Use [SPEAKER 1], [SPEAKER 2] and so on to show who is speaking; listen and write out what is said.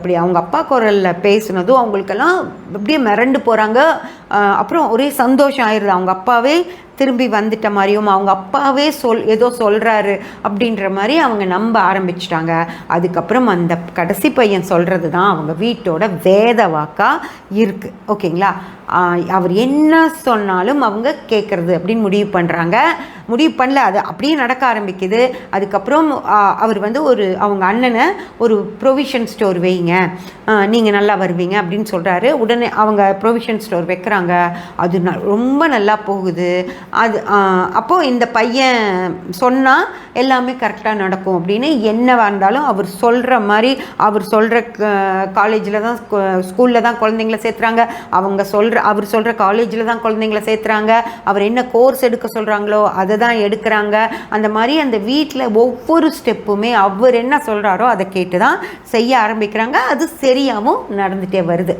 [SPEAKER 1] அப்படி அவங்க அப்பா குரலில் பேசுனதும் அவங்களுக்கெல்லாம் அப்படியே மிரண்டு போகிறாங்க. அப்புறம் ஒரே சந்தோஷம் ஆயிடுது. அவங்க அப்பாவே திரும்பி வந்துட்ட மாதிரியும் அவங்க அப்பாவே ஏதோ சொல்கிறாரு அப்படின்ற மாதிரி அவங்க நம்ப ஆரம்பிச்சிட்டாங்க. அதுக்கப்புறம் அந்த கடைசி பையன் சொல்கிறது தான் அவங்க வீட்டோட வேத வாக்காக இருக்குது. ஓகேங்களா? அவர் என்ன சொன்னாலும் அவங்க கேட்குறது அப்படின்னு முடிவு பண்ணுறாங்க. முடிவு பண்ணல, அது அப்படியே நடக்க ஆரம்பிக்குது. அதுக்கப்புறம் அவர் வந்து அவங்க அண்ணனை ஒரு ப்ரொவிஷன் ஸ்டோர் வைங்க, நீங்கள் நல்லா வருவீங்க அப்படின்னு சொல்கிறாரு. உடனே அவங்க ப்ரொவிஷன் ஸ்டோர் வைக்கிறாங்க. அது ரொம்ப நல்லா போகுது. அப்போது இந்த பையன் சொன்னால் எல்லாமே கரெக்டாக நடக்கும் அப்படின்னு என்னவாக இருந்தாலும் அவர் சொல்கிற மாதிரி அவர் சொல்கிற காலேஜில் தான் ஸ்கூலில் தான் குழந்தைங்கள சேர்த்துறாங்க. அவர் சொல்கிற காலேஜில் தான் குழந்தைங்கள சேர்த்துறாங்க. அவர் என்ன கோர்ஸ் எடுக்க சொல்கிறாங்களோ அதை தான் எடுக்கிறாங்க. அந்த மாதிரி அந்த வீட்டில் ஒவ்வொரு ஸ்டெப்புமே அவர் என்ன சொல்கிறாரோ அதை கேட்டு தான் செய்ய ஆரம்பிக்கிறாங்க. அது சரியாகவும் நடந்துகிட்டே வருது.